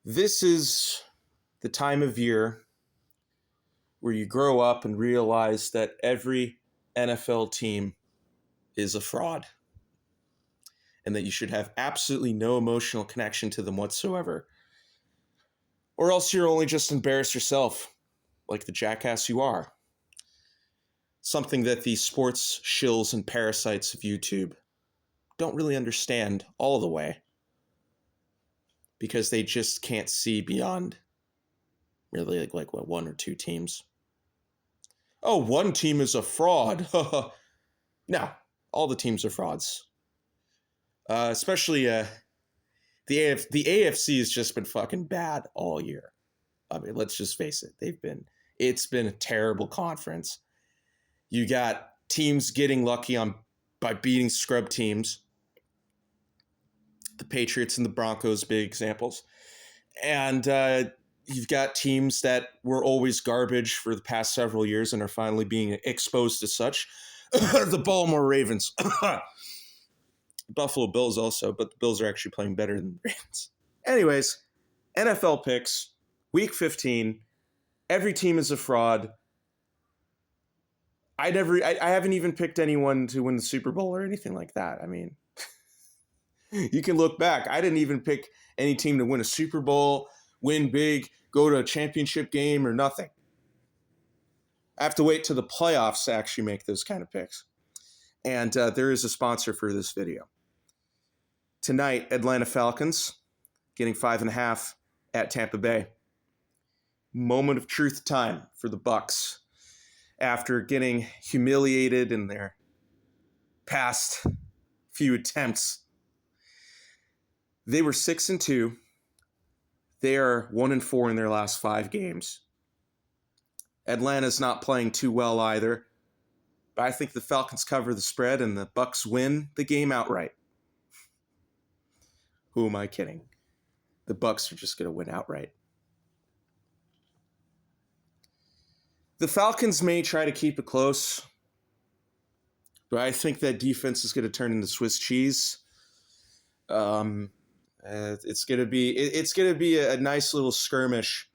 This is the time of year where you grow up and realize that every NFL team is a fraud and that you should have absolutely no emotional connection to them whatsoever. Or else you'll only just embarrass yourself like the jackass you are. Something that the sports shills and parasites of YouTube don't really understand all the way because they just can't see beyond really like what, one or two teams. Oh, one team is a fraud. No, all the teams are frauds. Especially the AFC has just been fucking bad all year. I mean, let's just face it. It's been a terrible conference. You got teams getting lucky by beating scrub teams. The Patriots and the Broncos, big examples. And you've got teams that were always garbage for the past several years and are finally being exposed as such. The Baltimore Ravens. Buffalo Bills also, but the Bills are actually playing better than the Ravens. Anyways, NFL picks, week 15. Every team is a fraud. I haven't even picked anyone to win the Super Bowl or anything like that. I mean, you can look back. I didn't even pick any team to win a Super Bowl, win big, go to a championship game, or nothing. I have to wait till the playoffs to actually make those kind of picks. And there is a sponsor for this video. Tonight, Atlanta Falcons getting 5.5 at Tampa Bay. Moment of truth time for the Bucs after getting humiliated in their past few attempts. They were 6-2. They are 1-4 in their last 5 games. Atlanta's not playing too well either. But I think the Falcons cover the spread and the Bucs win the game outright. Who am I kidding? The Bucs are just going to win outright. The Falcons may try to keep it close, but I think that defense is going to turn into Swiss cheese. It's going to be a nice little skirmish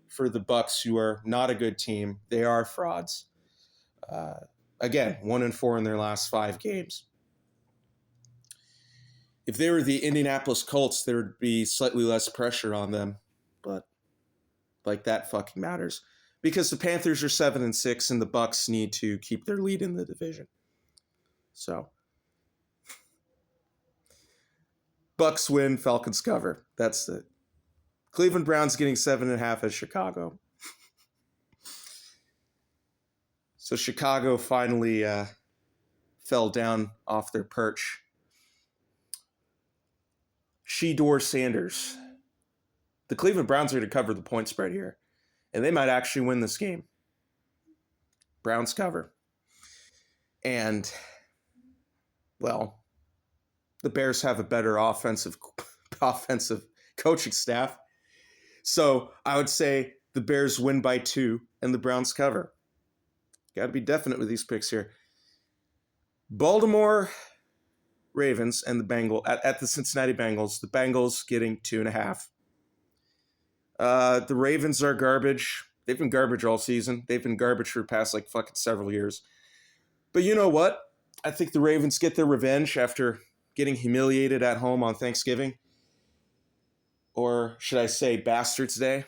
for the Bucs, who are not a good team. They are frauds. Again, 1-4 in their last 5 games. If they were the Indianapolis Colts, there would be slightly less pressure on them, but like that fucking matters. Because the Panthers are 7-6 and the Bucs need to keep their lead in the division. So, Bucs win, Falcons cover. That's it. Cleveland Browns getting 7.5 at Chicago. So Chicago finally fell down off their perch. Shedeur Sanders. The Cleveland Browns are to cover the point spread here. And they might actually win this game. Browns cover. And, well, the Bears have a better offensive coaching staff. So I would say the Bears win by 2 and the Browns cover. Got to be definite with these picks here. Baltimore Ravens and the Bengals at the Cincinnati Bengals. The Bengals getting 2.5. The Ravens are garbage. They've been garbage all season. They've been garbage for the past fucking several years. But you know what? I think the Ravens get their revenge after getting humiliated at home on Thanksgiving. Or should I say Bastards Day?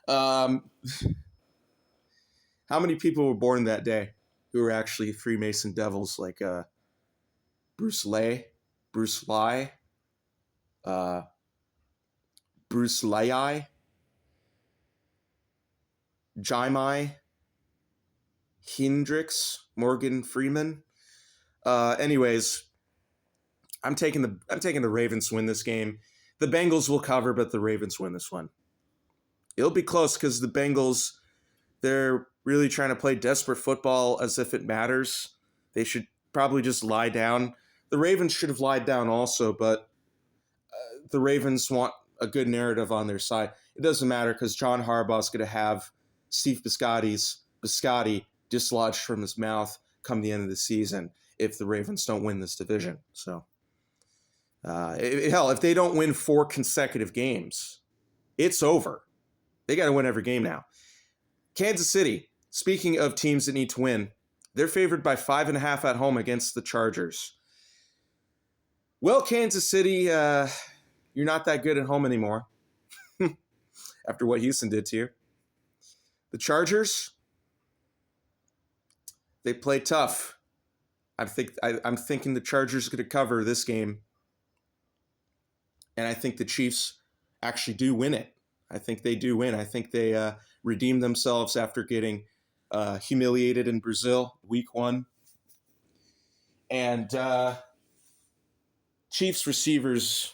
How many people were born that day who were actually Freemason devils like Bruce Lee, Bruce Lai, Bruce Lai, Jimai, Hendricks, Morgan Freeman. Anyways, I'm taking the Ravens to win this game. The Bengals will cover, but the Ravens win this one. It'll be close because the Bengals, they're really trying to play desperate football as if it matters. They should probably just lie down. The Ravens should have lied down also, but the Ravens want a good narrative on their side. It doesn't matter because John Harbaugh's going to have Steve Biscotti dislodged from his mouth come the end of the season if the Ravens don't win this division. So, hell, if they don't win 4 consecutive games, It's over. They got to win every game now. Kansas City, speaking of teams that need to win, they're favored by 5.5 at home against the Chargers. Well, Kansas City, you're not that good at home anymore after what Houston did to you. The Chargers, they play tough. I'm thinking the Chargers are going to cover this game, and I think the Chiefs actually do win it. I think they do win. I think they redeem themselves after getting humiliated in Brazil week 1. And Chiefs receivers,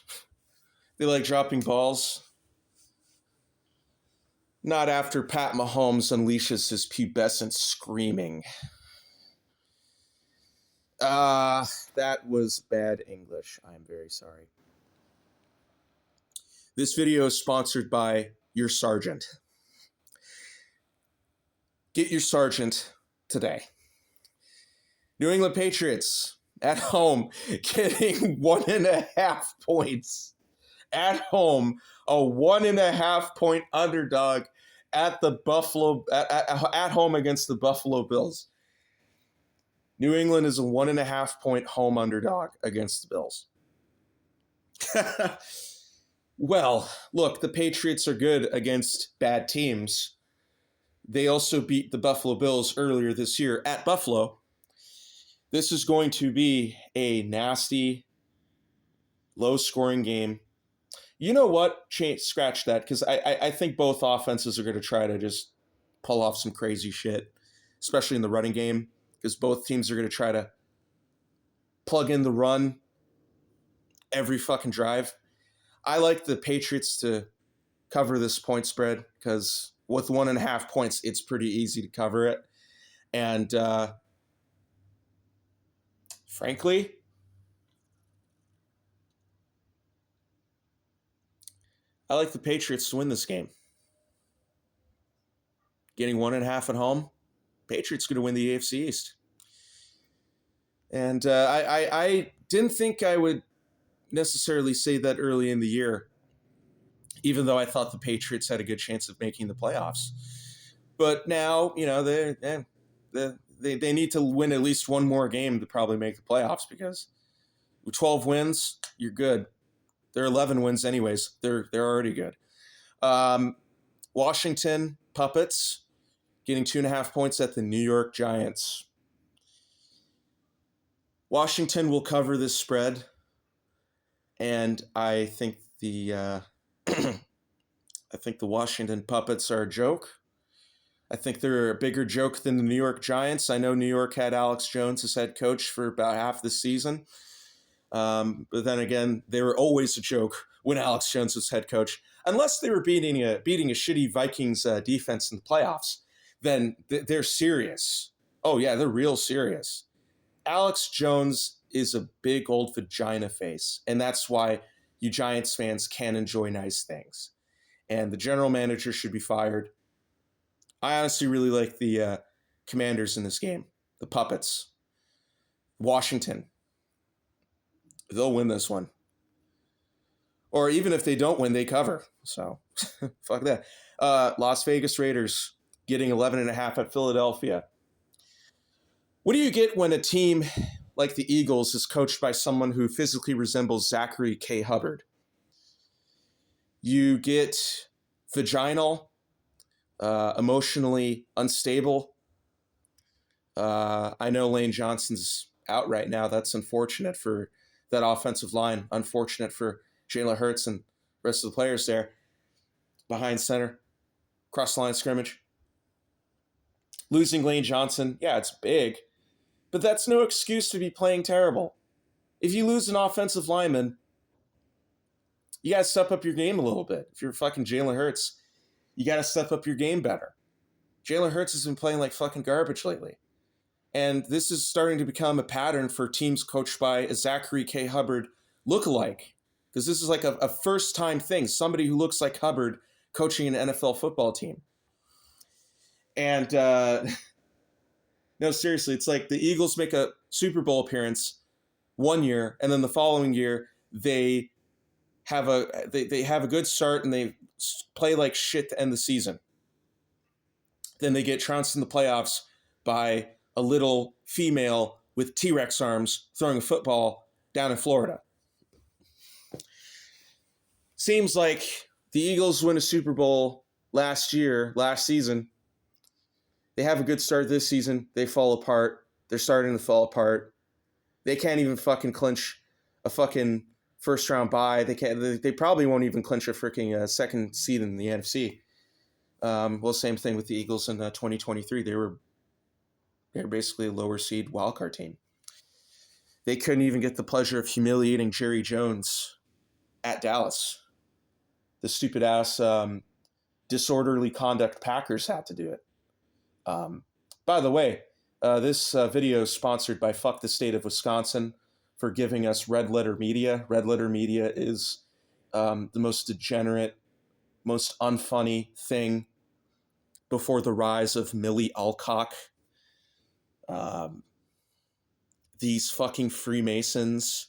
they like dropping balls. Not after Pat Mahomes unleashes his pubescent screaming. That was bad English. I am very sorry. This video is sponsored by your sergeant. Get your sergeant today. New England Patriots at home getting 1.5 points. At home, a 1.5 point underdog at the at home against the Buffalo Bills. New England is a 1.5 point home underdog against the Bills. Well, look, the Patriots are good against bad teams. They also beat the Buffalo Bills earlier this year at Buffalo. This is going to be a nasty, low-scoring game. You know what? Scratch that, because I think both offenses are going to try to just pull off some crazy shit, especially in the running game, because both teams are going to try to plug in the run every fucking drive. I like the Patriots to cover this point spread, because with 1.5 points, it's pretty easy to cover it. And frankly, I like the Patriots to win this game. Getting 1.5 at home, Patriots going to win the AFC East. And I didn't think I would necessarily say that early in the year, even though I thought the Patriots had a good chance of making the playoffs. But now, you know, they need to win at least one more game to probably make the playoffs, because with 12 wins, you're good. They're 11 wins anyways. They're already good. Washington Puppets getting 2.5 points at the New York Giants. Washington will cover this spread, and I think the Washington Puppets are a joke. I think they're a bigger joke than the New York Giants. I know New York had Alex Jones as head coach for about half the season. But then again, they were always a joke when Alex Jones was head coach. Unless they were beating a shitty Vikings defense in the playoffs, then they're serious. Oh, yeah, they're real serious. Alex Jones is a big old vagina face, and that's why you Giants fans can't enjoy nice things. And the general manager should be fired. I honestly really like the Commanders in this game, the Puppets. Washington, they'll win this one. Or even if they don't win, they cover. So, fuck that. Las Vegas Raiders getting 11.5 at Philadelphia. What do you get when a team like the Eagles is coached by someone who physically resembles Zachary K. Hubbard? You get vaginal, emotionally unstable. I know Lane Johnson's out right now. That's unfortunate for that offensive line. Unfortunate for Jalen Hurts and the rest of the players there. Behind center, cross the line scrimmage. Losing Lane Johnson, yeah, it's big. But that's no excuse to be playing terrible. If you lose an offensive lineman, you got to step up your game a little bit. If you're fucking Jalen Hurts, you got to step up your game better. Jalen Hurts has been playing like fucking garbage lately. And this is starting to become a pattern for teams coached by a Zachary K. Hubbard lookalike. Because this is like a first-time thing. Somebody who looks like Hubbard coaching an NFL football team. And no, seriously, it's like the Eagles make a Super Bowl appearance one year, and then the following year they they have a good start and they play like shit to end the season. Then they get trounced in the playoffs by a little female with T-Rex arms throwing a football down in Florida. Seems like the Eagles win a Super Bowl last season. They have a good start this season. They fall apart. They're starting to fall apart. They can't even fucking clinch a fucking first round bye. They probably won't even clinch a freaking second seed in the NFC. Well, same thing with the Eagles in 2023. They were basically a lower seed wildcard team. They couldn't even get the pleasure of humiliating Jerry Jones at Dallas. The stupid ass disorderly conduct Packers had to do it. By the way, this video is sponsored by Fuck the State of Wisconsin for giving us Red Letter Media. Red Letter Media is the most degenerate, most unfunny thing before the rise of Millie Alcock. These fucking Freemasons,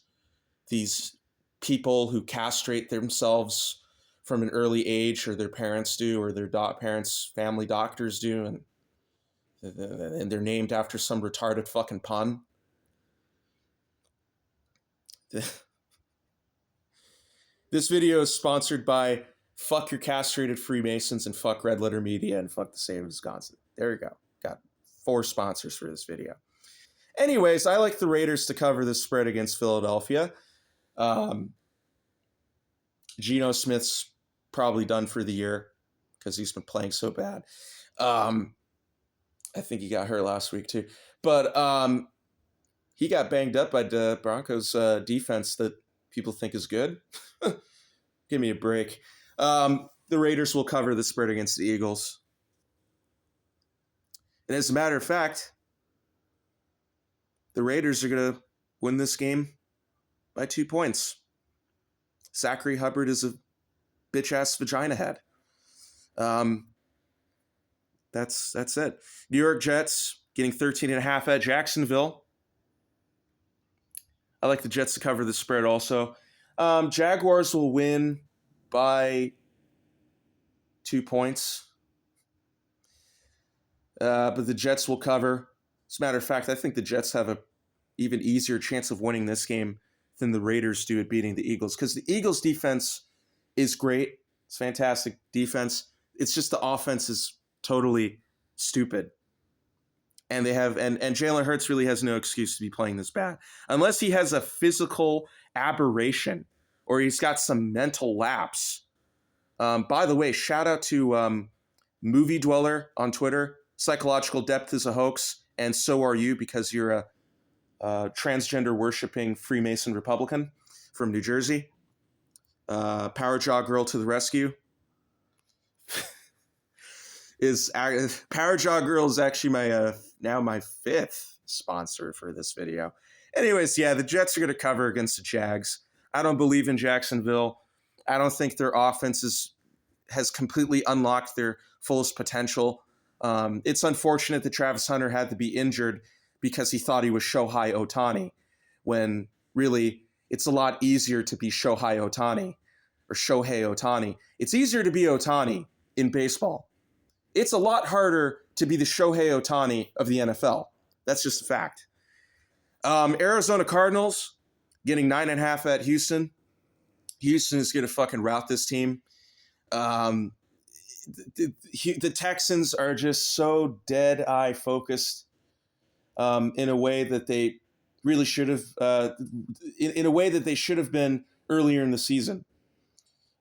these people who castrate themselves from an early age, or their parents do, or their parents' family doctors do, and they're named after some retarded fucking pun. This video is sponsored by Fuck Your Castrated Freemasons and Fuck Red Letter Media and Fuck the State of Wisconsin. There you go. Got 4 sponsors for this video. Anyways, I like the Raiders to cover this spread against Philadelphia. Geno Smith's probably done for the year because he's been playing so bad. I think he got hurt last week too. But he got banged up by the Broncos defense that people think is good. Give me a break. The Raiders will cover the spread against the Eagles. And as a matter of fact, the Raiders are going to win this game by 2 points. Zachary Hubbard is a bitch-ass vagina head. That's it. New York Jets getting 13.5 at Jacksonville. I like the Jets to cover the spread also. Jaguars will win by 2 points. But the Jets will cover. As a matter of fact, I think the Jets have a even easier chance of winning this game than the Raiders do at beating the Eagles, because the Eagles' defense is great. It's fantastic defense. It's just the offense is totally stupid. And they have and Jalen Hurts really has no excuse to be playing this bad. Unless he has a physical aberration or he's got some mental lapse. By the way, shout out to Movie Dweller on Twitter. Psychological depth is a hoax, and so are you, because you're a transgender worshipping Freemason Republican from New Jersey. Power Jaw Girl to the rescue. Power Jaw Girl is actually my now my 5th sponsor for this video. Anyways, yeah, the Jets are going to cover against the Jags. I don't believe in Jacksonville. I don't think their offense has completely unlocked their fullest potential. It's unfortunate that Travis Hunter had to be injured because he thought he was Shohei Ohtani, when really it's a lot easier to be Shohei Ohtani or Shohei Ohtani. It's easier to be Ohtani in baseball. It's a lot harder to be the Shohei Ohtani of the NFL. That's just a fact. Arizona Cardinals getting 9.5 at Houston. Houston is going to fucking rout this team. The Texans are just so dead-eye focused in a way that they really should have, in a way that they should have been earlier in the season.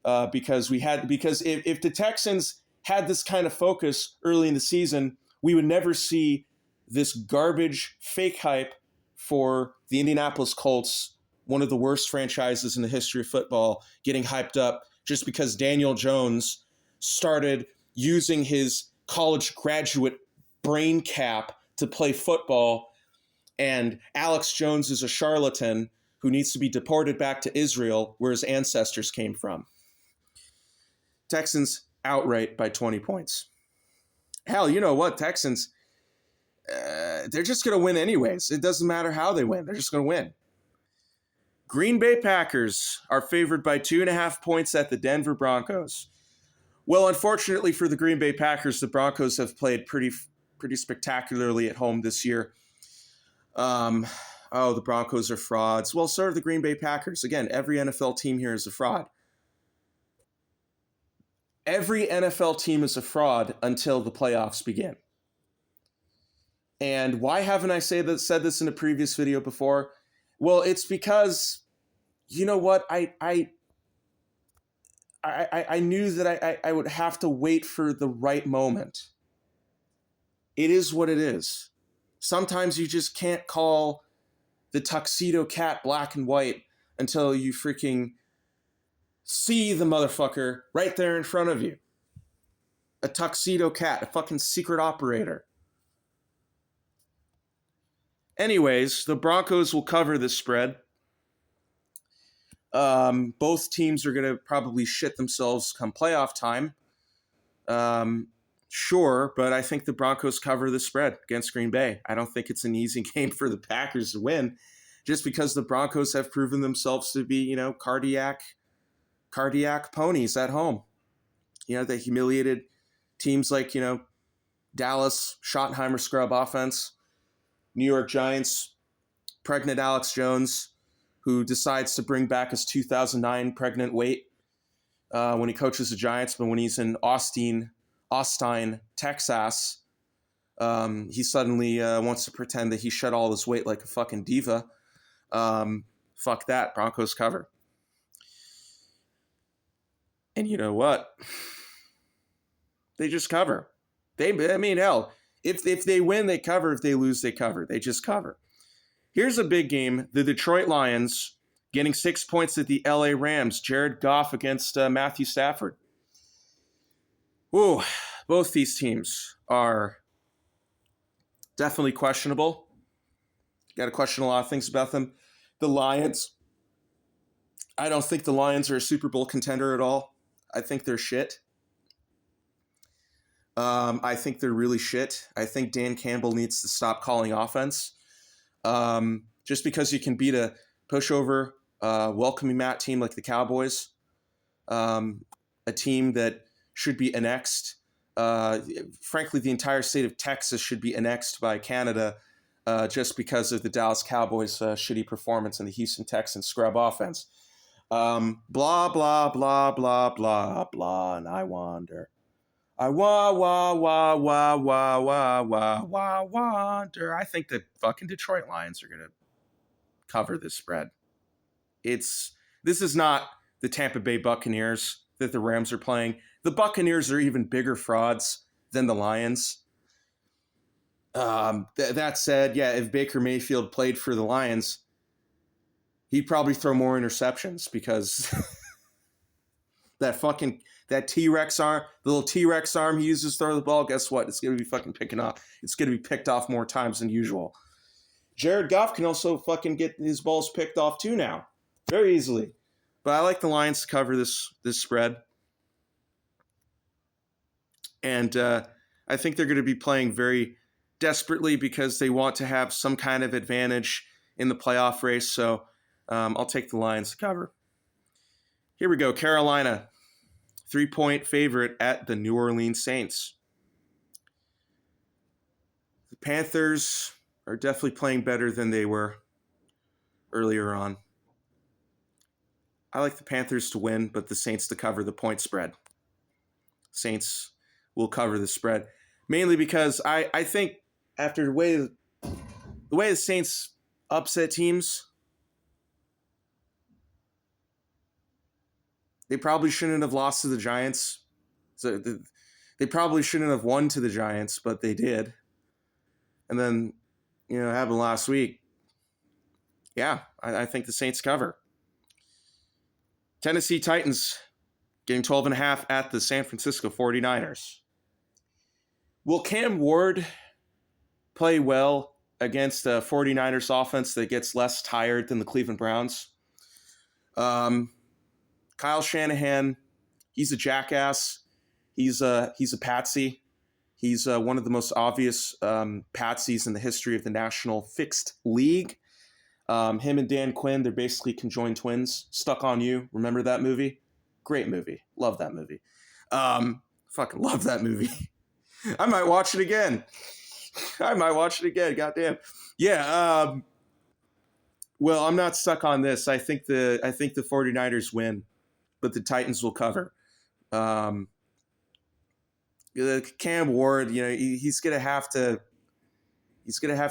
Because if the Texans had this kind of focus early in the season, we would never see this garbage fake hype for the Indianapolis Colts, one of the worst franchises in the history of football, getting hyped up just because Daniel Jones started using his college graduate brain cap to play football, and Alex Jones is a charlatan who needs to be deported back to Israel, where his ancestors came from. Texans outright by 20 points. Hell, you know what? Texans, they're just going to win anyways. It doesn't matter how they win. They're just going to win. Green Bay Packers are favored by 2.5 points at the Denver Broncos. Well, unfortunately for the Green Bay Packers, the Broncos have played pretty spectacularly at home this year. The Broncos are frauds. Well, so are the Green Bay Packers. Again, every NFL team here is a fraud. Every NFL team is a fraud until the playoffs begin. And why haven't I said this in a previous video before? Well, it's because, you know what, I knew that I would have to wait for the right moment. It is what it is. Sometimes you just can't call the tuxedo cat black and white until you freaking see the motherfucker right there in front of you. A tuxedo cat, a fucking secret operator. Anyways, the Broncos will cover this spread. Both teams are going to probably shit themselves come playoff time. Sure, but I think the Broncos cover the spread against Green Bay. I don't think it's an easy game for the Packers to win, just because the Broncos have proven themselves to be, cardiac ponies at home. They humiliated teams like, Dallas, Schottenheimer scrub offense, New York Giants, pregnant Alex Jones, who decides to bring back his 2009 pregnant weight when he coaches the Giants, but when he's in Austin, Texas, he suddenly wants to pretend that he shed all his weight like a fucking diva. Fuck that. Broncos cover. And you know what? They just cover. Hell, if they win, they cover. If they lose, they cover. They just cover. Here's a big game. The Detroit Lions getting 6 points at the LA Rams. Jared Goff against Matthew Stafford. Ooh, both these teams are definitely questionable. Got to question a lot of things about them. The Lions, I don't think the Lions are a Super Bowl contender at all. I think they're shit. I think they're really shit. I think Dan Campbell needs to stop calling offense. Just because you can beat a pushover, welcoming mat team like the Cowboys, a team that should be annexed. Frankly, the entire state of Texas should be annexed by Canada just because of the Dallas Cowboys' shitty performance and the Houston Texans scrub offense. Blah, blah, blah, blah, blah, blah, and I wonder. I wonder. I think the fucking Detroit Lions are going to cover this spread. This is not the Tampa Bay Buccaneers that the Rams are playing. The Buccaneers are even bigger frauds than the Lions. That said, yeah, if Baker Mayfield played for the Lions, he'd probably throw more interceptions because that T-Rex arm, the little T-Rex arm he uses to throw the ball, guess what? It's going to be fucking picking off. It's going to be picked off more times than usual. Jared Goff can also fucking get his balls picked off too now. Very easily. But I like the Lions to cover this spread. And I think they're going to be playing very desperately because they want to have some kind of advantage in the playoff race. So I'll take the Lions to cover. Here we go. Carolina, 3-point favorite at the New Orleans Saints. The Panthers are definitely playing better than they were earlier on. I like the Panthers to win, but the Saints to cover the point spread. Saints will cover the spread. Mainly because I think after the way the Saints upset teams, they probably shouldn't have lost to the Giants. So they probably shouldn't have won to the Giants, but they did. And then, it happened last week. Yeah, I think the Saints cover. Tennessee Titans getting 12.5 at the San Francisco 49ers. Will Cam Ward play well against a 49ers offense that gets less tired than the Cleveland Browns? Kyle Shanahan, he's a jackass. He's a patsy. He's one of the most obvious patsies in the history of the National Fixed League. Him and Dan Quinn, they're basically conjoined twins. Stuck on You. Remember that movie? Great movie. Love that movie. Fucking love that movie. I might watch it again. Goddamn. Yeah. Well, I'm not stuck on this. I think the 49ers win, but the Titans will cover. Cam Ward, he's gonna have to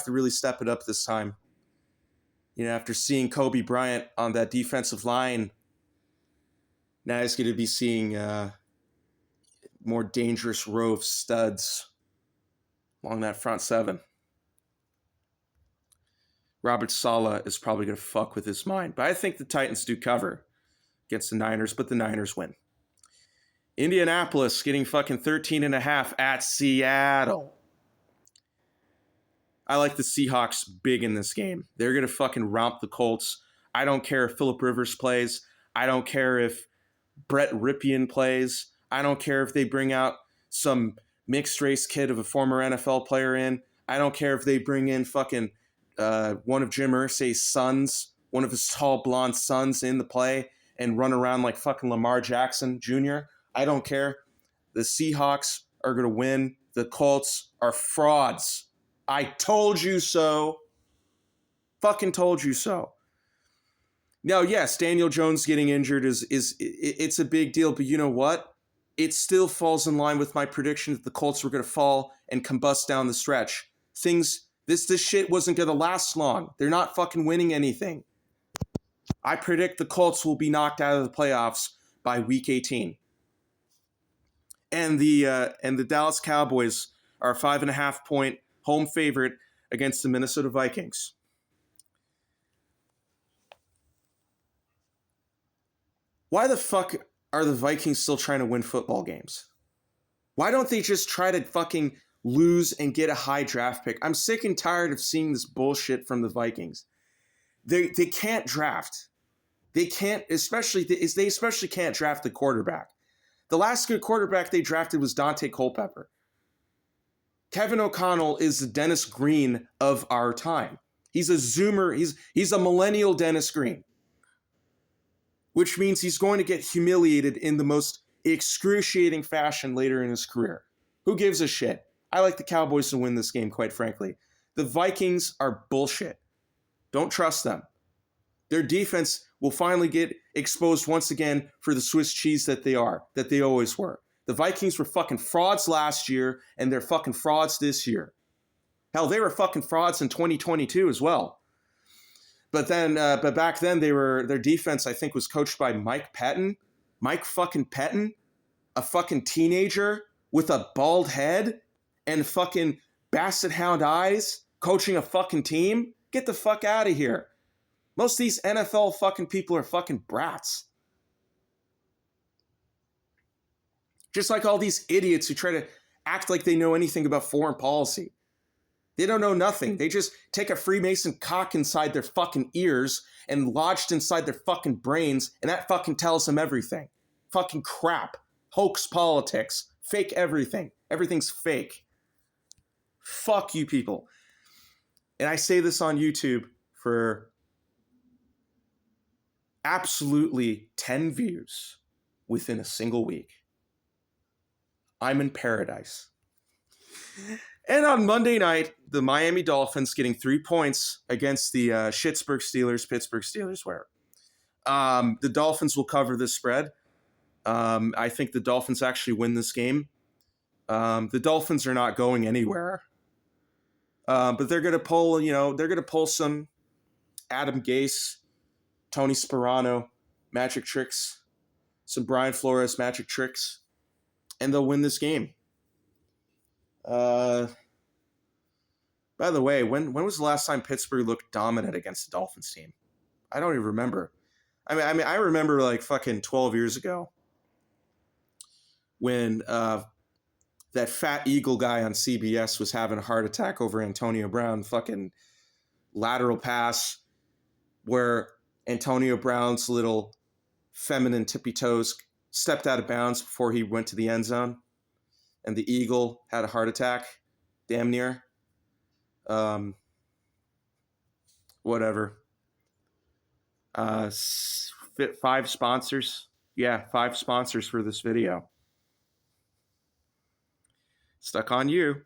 really step it up this time. After seeing Kobe Bryant on that defensive line, now he's going to be seeing more dangerous row of studs along that front seven. Robert Saleh is probably going to fuck with his mind. But I think the Titans do cover against the Niners, but the Niners win. Indianapolis getting fucking 13.5 at Seattle. I like the Seahawks big in this game. They're going to fucking romp the Colts. I don't care if Phillip Rivers plays. I don't care if Brett Ripien plays. I don't care if they bring out some mixed race kid of a former NFL player in. I don't care if they bring in fucking one of Jim Irsay's sons, one of his tall blonde sons in the play and run around like fucking Lamar Jackson Jr. I don't care. The Seahawks are going to win. The Colts are frauds. I told you so. Fucking told you so. Now, yes, Daniel Jones getting injured it's a big deal, but you know what? It still falls in line with my prediction that the Colts were going to fall and combust down the stretch. This shit wasn't going to last long. They're not fucking winning anything. I predict the Colts will be knocked out of the playoffs by week 18. And the Dallas Cowboys are a 5.5-point home favorite against the Minnesota Vikings. Why the fuck are the Vikings still trying to win football games? Why don't they just try to fucking lose and get a high draft pick? I'm sick and tired of seeing this bullshit from the Vikings. They can't draft. They especially can't draft the quarterback. The last good quarterback they drafted was Dante Culpepper. Kevin O'Connell is the Dennis Green of our time. He's a zoomer. He's a millennial Dennis Green, which means he's going to get humiliated in the most excruciating fashion later in his career. Who gives a shit? I like the Cowboys to win this game, quite frankly. The Vikings are bullshit. Don't trust them. Their defense will finally get exposed once again for the Swiss cheese that they always were. The Vikings were fucking frauds last year, and they're fucking frauds this year. Hell, they were fucking frauds in 2022 as well. But back then their defense, I think, was coached by Mike fucking Pettin, a fucking teenager with a bald head and fucking basset hound eyes, coaching a fucking team. Get the fuck out of here. Most of these NFL fucking people are fucking brats. Just like all these idiots who try to act like they know anything about foreign policy. They don't know nothing. They just take a Freemason cock inside their fucking ears and lodged inside their fucking brains, and that fucking tells them everything. Fucking crap. Hoax politics. Fake everything. Everything's fake. Fuck you people. And I say this on YouTube for absolutely 10 views within a single week. I'm in paradise. And on Monday night, the Miami Dolphins getting 3 points against the Pittsburgh Steelers, where the Dolphins will cover this spread. I think the Dolphins actually win this game. The Dolphins are not going anywhere. But they're going to pull some Adam Gase, Tony Sparano magic tricks, some Brian Flores magic tricks, and they'll win this game. By the way, when was the last time Pittsburgh looked dominant against the Dolphins team? I don't even remember. I mean, I remember like fucking 12 years ago when that fat eagle guy on CBS was having a heart attack over Antonio Brown, fucking lateral pass where Antonio Brown's little feminine tippy toes stepped out of bounds before he went to the end zone, and the eagle had a heart attack, damn near. Whatever. 5 sponsors. Yeah, 5 sponsors for this video. Stuck on you.